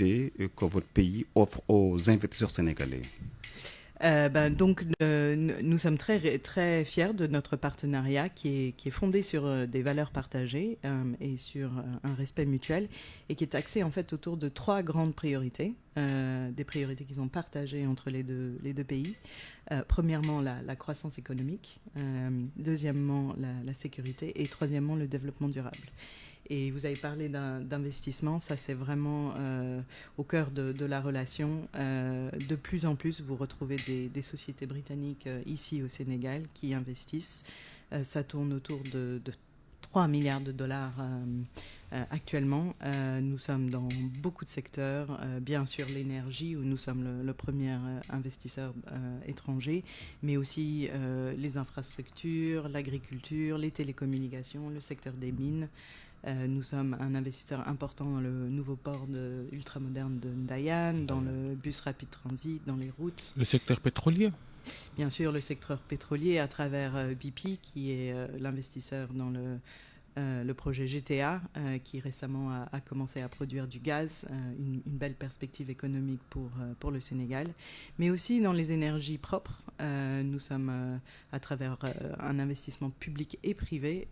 opportunités que votre pays offre aux investisseurs sénégalais? Nous sommes très fiers de notre partenariat qui est fondé sur des valeurs partagées et sur un respect mutuel et qui est axé en fait autour de trois grandes priorités, des priorités qui sont partagées entre les deux pays. Premièrement, la croissance économique, deuxièmement, la sécurité et troisièmement, le développement durable. Et vous avez parlé d'investissement, ça c'est vraiment au cœur de la relation. De plus en plus, vous retrouvez des sociétés britanniques ici au Sénégal qui investissent. Ça tourne autour de 3 milliards de dollars actuellement. Nous sommes dans beaucoup de secteurs, bien sûr l'énergie où nous sommes le premier investisseur étranger, mais aussi les infrastructures, l'agriculture, les télécommunications, le secteur des mines. Nous sommes un investisseur important dans le nouveau port ultramoderne de Ndayane, dans le bus rapide transit, dans les routes. Le secteur pétrolier? Bien sûr, le secteur pétrolier à travers BP, qui est l'investisseur dans le projet GTA, qui récemment a commencé à produire du gaz, une belle perspective économique pour le Sénégal, mais aussi dans les énergies propres. Nous sommes, à travers un investissement public et privé,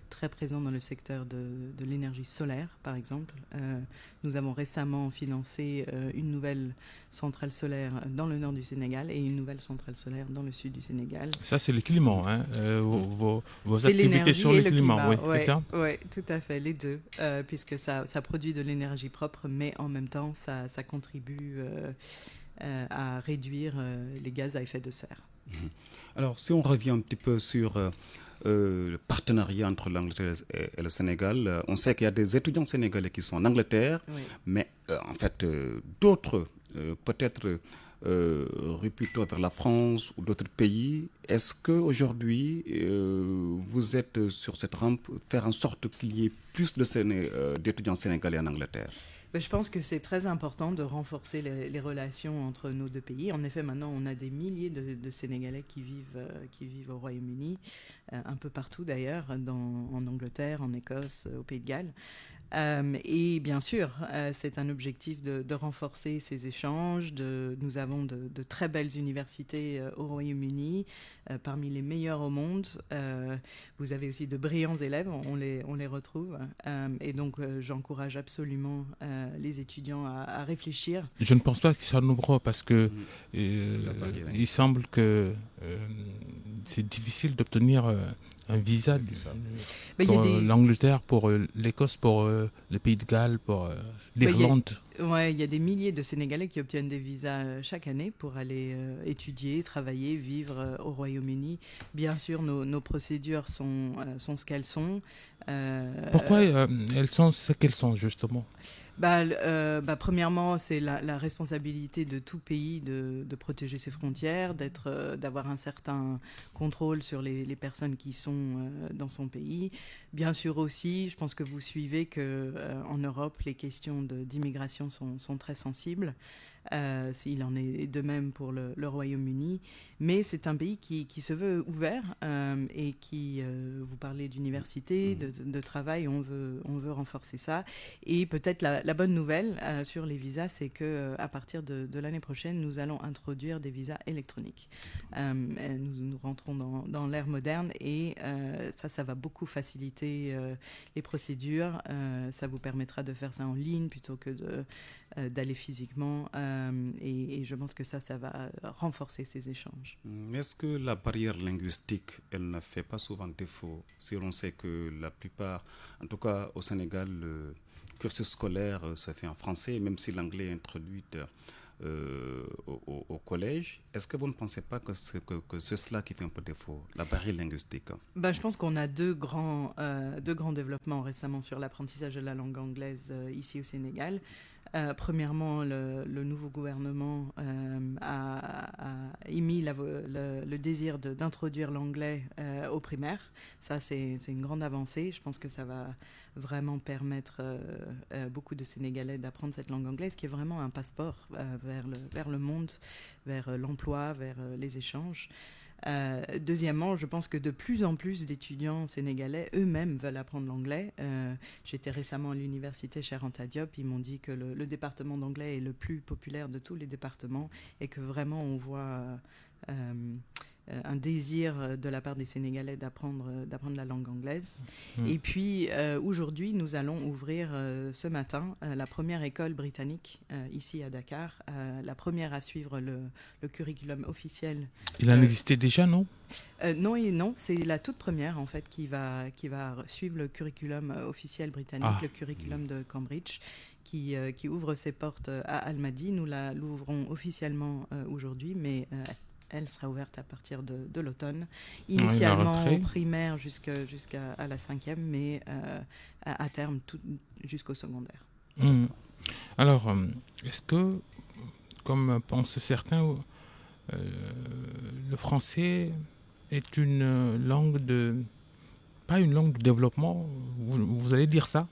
très présent dans le secteur de l'énergie solaire, par exemple. Nous avons récemment financé une nouvelle centrale solaire dans le nord du Sénégal et une nouvelle centrale solaire dans le sud du Sénégal. Ça, c'est le climat, hein, vos C'est activités sur le climat, oui, ouais, c'est ça? Oui, tout à fait, les deux, puisque ça produit de l'énergie propre, mais en même temps, ça contribue à réduire les gaz à effet de serre. Alors, si on revient un petit peu sur le partenariat entre l'Angleterre et le Sénégal, on sait qu'il y a des étudiants sénégalais qui sont en Angleterre, Oui. mais en fait, d'autres, peut-être plutôt vers la France ou d'autres pays. Est-ce qu'aujourd'hui, vous êtes sur cette rampe, faire en sorte qu'il y ait plus d'étudiants sénégalais en Angleterre? Je pense que c'est très important de renforcer les relations entre nos deux pays. En effet, maintenant, on a des milliers de Sénégalais qui vivent au Royaume-Uni, un peu partout d'ailleurs, en Angleterre, en Écosse, au Pays de Galles. Et bien sûr, c'est un objectif de renforcer ces échanges. Nous avons de très belles universités au Royaume-Uni, parmi les meilleures au monde. Vous avez aussi de brillants élèves, on les retrouve. Et donc, j'encourage absolument les étudiants à réfléchir. Je ne pense pas qu'ils soient nombreux parce que il semble que c'est difficile d'obtenir un visa pour l'Angleterre, pour l'Écosse, pour le Pays de Galles, pour l'Irlande. Ouais, il y a des milliers de Sénégalais qui obtiennent des visas chaque année pour aller étudier, travailler, vivre au Royaume-Uni. Bien sûr, nos procédures sont ce qu'elles sont. Pourquoi elles sont ce qu'elles sont, justement? Premièrement, c'est la responsabilité de tout pays de protéger ses frontières, d'avoir un certain contrôle sur les personnes qui sont dans son pays. Bien sûr aussi, je pense que vous suivez qu'en Europe, les questions d'immigration sont très sensibles. Il en est de même pour le Royaume-Uni, mais c'est un pays qui se veut ouvert et qui, vous parlez d'université, de travail, on veut renforcer ça. Et peut-être la bonne nouvelle sur les visas, c'est qu'à partir de l'année prochaine, nous allons introduire des visas électroniques. Nous rentrons dans l'ère moderne et ça va beaucoup faciliter les procédures. Ça vous permettra de faire ça en ligne plutôt que d'aller physiquement et je pense que ça va renforcer ces échanges. Est-ce que la barrière linguistique, elle ne fait pas souvent défaut si on sait que la plupart, en tout cas au Sénégal, le cursus scolaire se fait en français, même si l'anglais est introduit au collège. Est-ce que vous ne pensez pas que c'est cela qui fait un peu défaut, la barrière linguistique? Je pense qu'on a deux grands développements récemment sur l'apprentissage de la langue anglaise ici au Sénégal. Premièrement, le nouveau gouvernement a émis le désir d'introduire l'anglais au primaire. Ça, c'est une grande avancée. Je pense que ça va vraiment permettre beaucoup de Sénégalais d'apprendre cette langue anglaise, qui est vraiment un passeport vers le monde, vers l'emploi, vers les échanges. Deuxièmement, je pense que de plus en plus d'étudiants sénégalais eux-mêmes veulent apprendre l'anglais. J'étais récemment à l'université Cheikh Anta Diop, ils m'ont dit que le département d'anglais est le plus populaire de tous les départements et que vraiment on voit un désir de la part des Sénégalais d'apprendre la langue anglaise. Et puis aujourd'hui, nous allons ouvrir ce matin la première école britannique ici à Dakar, la première à suivre le curriculum officiel. Il en existait déjà, non? Non, c'est la toute première en fait qui va suivre le curriculum officiel britannique, le curriculum de Cambridge, qui ouvre ses portes à Almadi. Nous l'ouvrons officiellement aujourd'hui, mais elle sera ouverte à partir de l'automne, initialement primaire jusqu'à la 5e, mais à terme jusqu'au secondaire. Alors, est-ce que, comme pensent certains, le français est une langue pas une langue de développement, vous allez dire ça?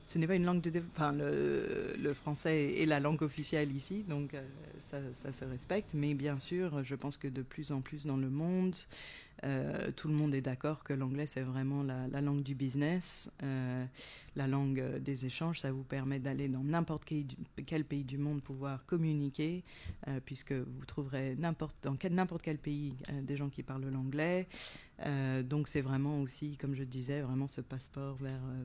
Ce n'est pas une langue de développement. Enfin, le français est la langue officielle ici, donc ça se respecte. Mais bien sûr, je pense que de plus en plus dans le monde, tout le monde est d'accord que l'anglais, c'est vraiment la langue du business, la langue des échanges. Ça vous permet d'aller dans n'importe quel pays du monde pouvoir communiquer, puisque vous trouverez dans n'importe quel pays des gens qui parlent l'anglais. Donc c'est vraiment aussi, comme je disais, vraiment ce passeport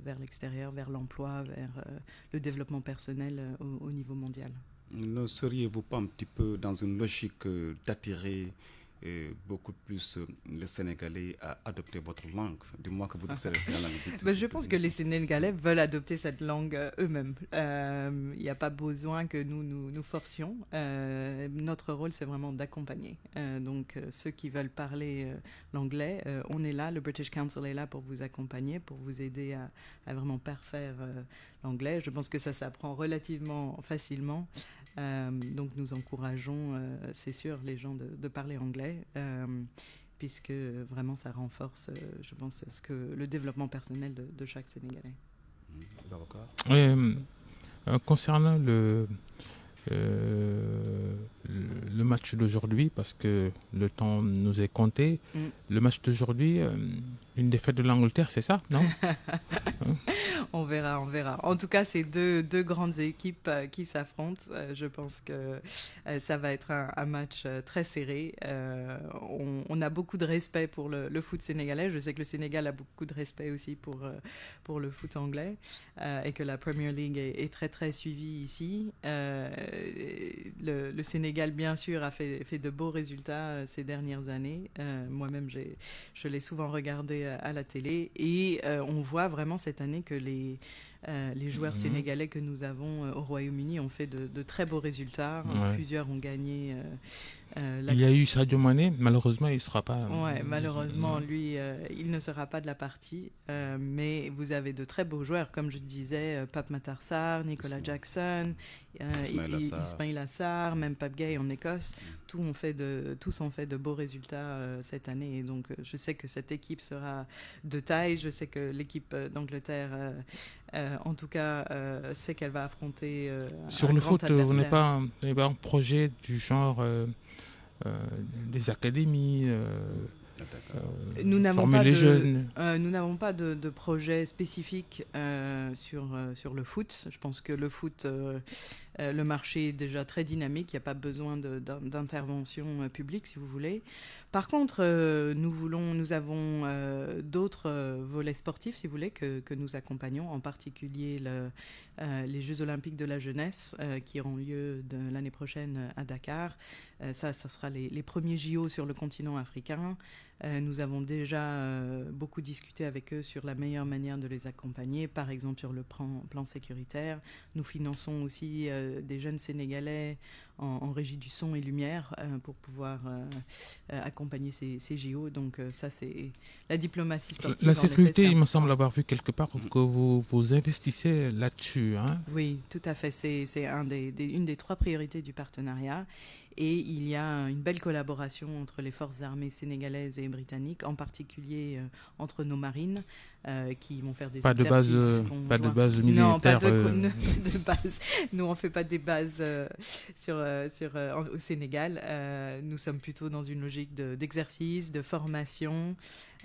vers l'extérieur, vers l'emploi, vers le développement personnel au niveau mondial. Ne seriez-vous pas un petit peu dans une logique d'attirer beaucoup plus les Sénégalais à adopter votre langue, du moins que vous dites la langue? Je pense que les Sénégalais veulent adopter cette langue eux-mêmes. Il n'y a pas besoin que nous forcions. Notre rôle, c'est vraiment d'accompagner. Donc, ceux qui veulent parler l'anglais, on est là, le British Council est là pour vous accompagner, pour vous aider à vraiment parfaire l'anglais. Je pense que ça s'apprend relativement facilement. Donc nous encourageons, c'est sûr, les gens de parler anglais, puisque vraiment ça renforce, je pense, le développement personnel de chaque Sénégalais. Concernant le match d'aujourd'hui, parce que le temps nous est compté, le match d'aujourd'hui, une défaite de l'Angleterre, c'est ça, non? On verra. En tout cas, c'est deux grandes équipes qui s'affrontent. Je pense que ça va être un match très serré. On a beaucoup de respect pour le foot sénégalais. Je sais que le Sénégal a beaucoup de respect aussi pour le foot anglais et que la Premier League est très très suivie ici. Le Sénégal, bien sûr, a fait de beaux résultats ces dernières années. Moi-même, je l'ai souvent regardé à la télé et on voit vraiment cette année que les joueurs sénégalais que nous avons au Royaume-Uni ont fait de très beaux résultats. Ouais. Plusieurs ont gagné. Il y a eu Sadio Mané, malheureusement il ne sera pas... Ouais, malheureusement, lui, il ne sera pas de la partie. Mais vous avez de très beaux joueurs, comme je disais, Pape Matar Sarr, Nicolas Jackson, Ismail Assar, même Pape Gueye en Écosse. Tous ont fait de beaux résultats cette année. Et donc, je sais que cette équipe sera de taille. Je sais que l'équipe d'Angleterre... en tout cas, sait qu'elle va affronter sur le foot, vous n'avez pas un projet du genre des académies nous n'avons pas de projet spécifique sur le foot. Je pense que le foot, le marché est déjà très dynamique. Il n'y a pas besoin d'intervention publique, si vous voulez. Par contre, nous avons d'autres volets sportifs, si vous voulez, que nous accompagnons, en particulier les Jeux Olympiques de la jeunesse qui auront lieu l'année prochaine à Dakar. Ça sera les premiers JO sur le continent africain. Nous avons déjà beaucoup discuté avec eux sur la meilleure manière de les accompagner, par exemple sur le plan sécuritaire. Nous finançons aussi des jeunes Sénégalais en régie du son et lumière pour pouvoir accompagner ces JO. Donc ça, c'est la diplomatie sportive. La sécurité, il me semble avoir vu quelque part que vous investissez là-dessus. Hein? Oui, tout à fait. C'est une des 3 priorités du partenariat. Et il y a une belle collaboration entre les forces armées sénégalaises et britanniques, en particulier entre nos marines. qui vont faire des pas exercices. Pas de base militaire. Non, pas de base. Nous, on ne fait pas des bases au Sénégal. Nous sommes plutôt dans une logique d'exercice, de formation.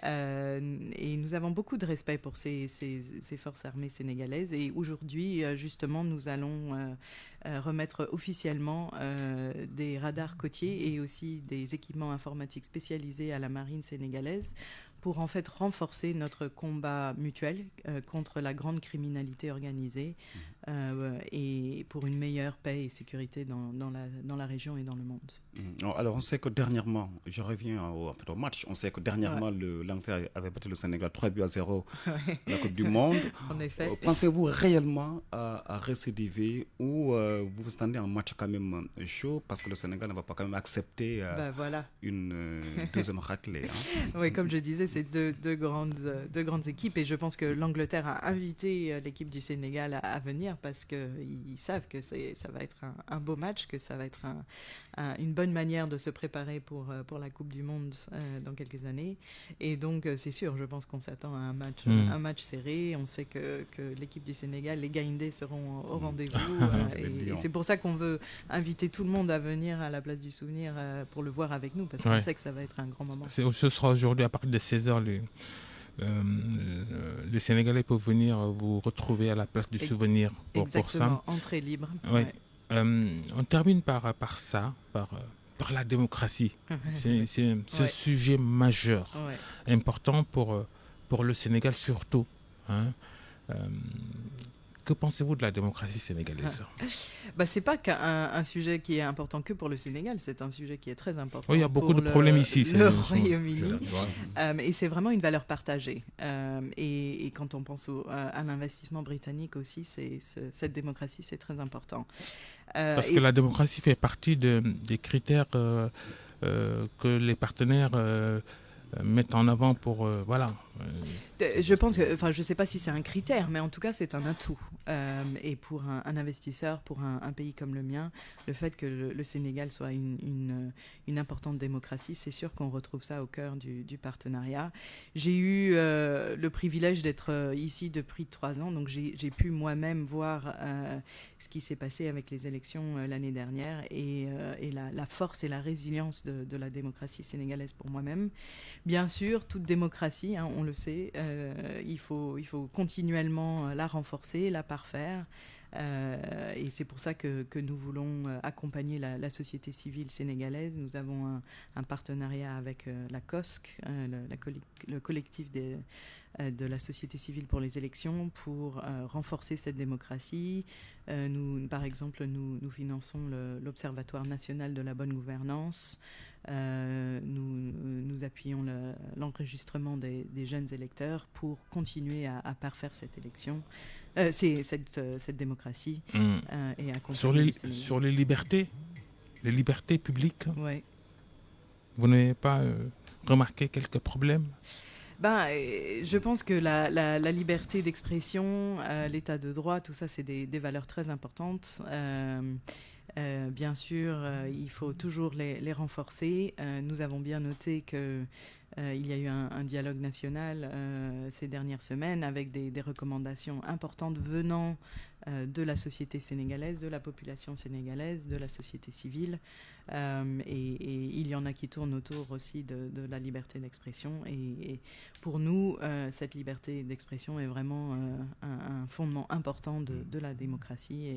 Et nous avons beaucoup de respect pour ces forces armées sénégalaises. Et aujourd'hui, justement, nous allons remettre officiellement des radars côtiers et aussi des équipements informatiques spécialisés à la marine sénégalaise pour en fait renforcer notre combat mutuel contre la grande criminalité organisée et pour une meilleure paix et sécurité dans la région et dans le monde. Alors on sait que dernièrement, je reviens au match, on sait que dernièrement l'Angleterre avait battu le Sénégal 3-0 à la Coupe du Monde. En effet. Pensez-vous réellement à récidiver ou vous vous attendez un match quand même chaud parce que le Sénégal ne va pas quand même accepter une deuxième raclée Oui, comme je disais, c'est deux grandes équipes et je pense que l'Angleterre a invité l'équipe du Sénégal à venir parce qu'ils savent que ça va être un beau match, que ça va être une bonne manière de se préparer pour la Coupe du Monde dans quelques années. Et donc, c'est sûr, je pense qu'on s'attend à un match serré. On sait que l'équipe du Sénégal, les Gaïndés seront au rendez-vous. Et c'est pour ça qu'on veut inviter tout le monde à venir à la place du Souvenir pour le voir avec nous, parce qu'on sait que ça va être un grand moment. Ce sera aujourd'hui à partir de 16h. Les Sénégalais peuvent venir vous retrouver à la place du Souvenir pour ça. Exactement, entrée libre. Ouais. On termine par la démocratie. C'est un sujet majeur, important pour le Sénégal surtout. Que pensez-vous de la démocratie sénégalaise ? C'est pas un sujet qui est important que pour le Sénégal, c'est un sujet qui est très important. Oui, il y a beaucoup de problèmes ici. Le Royaume-Uni. Et c'est vraiment une valeur partagée. Et quand on pense à l'investissement britannique aussi, cette démocratie, c'est très important. Parce que la démocratie fait partie des critères que les partenaires mettent en avant pour je pense que, je sais pas si c'est un critère, mais en tout cas c'est un atout. Et pour un investisseur, pour un pays comme le mien, le fait que le Sénégal soit une importante démocratie, c'est sûr qu'on retrouve ça au cœur du partenariat. J'ai eu le privilège d'être ici depuis 3 ans, donc j'ai pu moi-même voir ce qui s'est passé avec les élections l'année dernière et la force et la résilience de la démocratie sénégalaise pour moi-même. Bien sûr, toute démocratie, on le sait, il faut continuellement la renforcer, la parfaire. Et c'est pour ça que nous voulons accompagner la société civile sénégalaise. Nous avons un partenariat avec la COSC, le collectif de la société civile pour les élections, pour renforcer cette démocratie. Par exemple, nous finançons l'Observatoire national de la bonne gouvernance. Nous appuyons l'enregistrement des jeunes électeurs pour continuer à parfaire cette élection, cette démocratie. Et accompagner sur les libertés publiques, ouais. Vous n'avez pas remarqué quelques problèmes ? Je pense que la liberté d'expression, l'état de droit, tout ça, c'est des valeurs très importantes. Bien sûr, il faut toujours les renforcer. Nous avons bien noté qu'il y a eu un dialogue national ces dernières semaines avec des recommandations importantes venant de la société sénégalaise, de la population sénégalaise, de la société civile. Et il y en a qui tournent autour aussi de la liberté d'expression. Et pour nous, cette liberté d'expression est vraiment un fondement important de la démocratie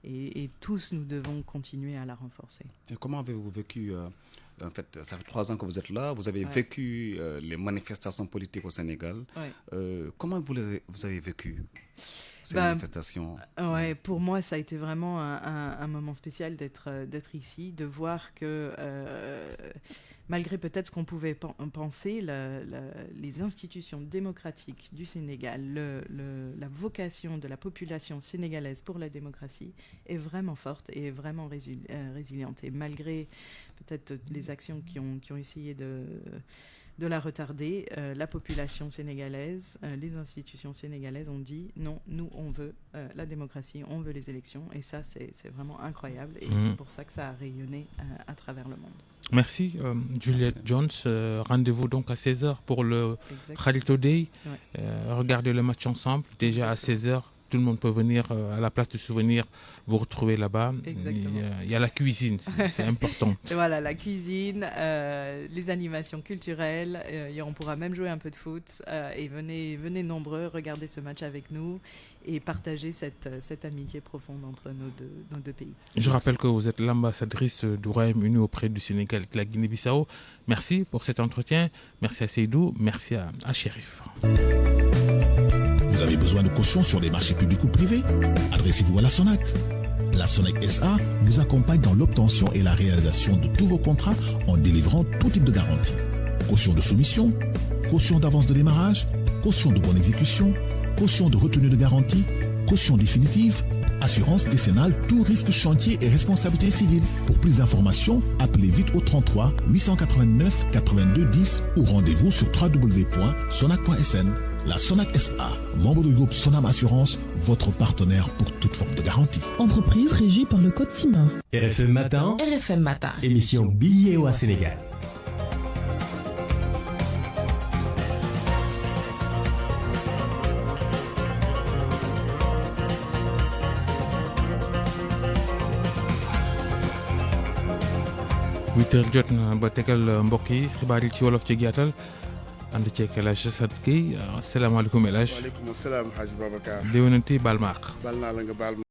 et tous nous devons continuer à la renforcer. Et comment avez-vous vécu en fait, ça fait 3 ans que vous êtes là, vous avez vécu les manifestations politiques au Sénégal. Comment vous avez vécu ces manifestations? Pour moi, ça a été vraiment un moment spécial d'être ici, de voir que malgré peut-être ce qu'on pouvait penser, les institutions démocratiques du Sénégal, la vocation de la population sénégalaise pour la démocratie est vraiment forte et vraiment résiliente. Et malgré peut-être les actions qui ont essayé de la retarder, la population sénégalaise, les institutions sénégalaises ont dit non, nous on veut la démocratie, on veut les élections, et ça c'est vraiment incroyable, et c'est pour ça que ça a rayonné à travers le monde. Merci Juliette Jones. Rendez-vous donc à 16h pour le Khalito Day. Regardez le match ensemble. Déjà à 16h, tout le monde peut venir à la place du souvenir, vous retrouver là-bas. Il y a la cuisine, c'est important. Voilà, la cuisine, les animations culturelles. On pourra même jouer un peu de foot. Et venez nombreux, regarder ce match avec nous et partager cette amitié profonde entre nos deux pays. Je rappelle que vous êtes l'ambassadrice du Royaume-Uni auprès du Sénégal et de la Guinée-Bissau. Merci pour cet entretien. Merci à Seydou. Merci à Chérif. Vous avez besoin de caution sur les marchés publics ou privés? Adressez-vous à la SONAC. La SONAC SA vous accompagne dans l'obtention et la réalisation de tous vos contrats en délivrant tout type de garantie. Caution de soumission, caution d'avance de démarrage, caution de bonne exécution, caution de retenue de garantie, caution définitive, assurance décennale, tout risque chantier et responsabilité civile. Pour plus d'informations, appelez vite au 33 889 82 10 ou rendez-vous sur www.sonac.sn. La SONAC SA, membre du groupe Sonam Assurance, votre partenaire pour toute forme de garantie. Entreprise régie par le code CIMA. RFM Matin. RFM Matin. Émission Billet au Sénégal. Huit heures jot na ba tegal mbokk yi xibaar yi ci wolof ci gàttal ànd ceeg El Hadj Sadd Gueye asalaamaaleykum El Hadj. waaleykum salaam Hadj Babacar. déwénati baal ma àq. baal naa la nga baal ma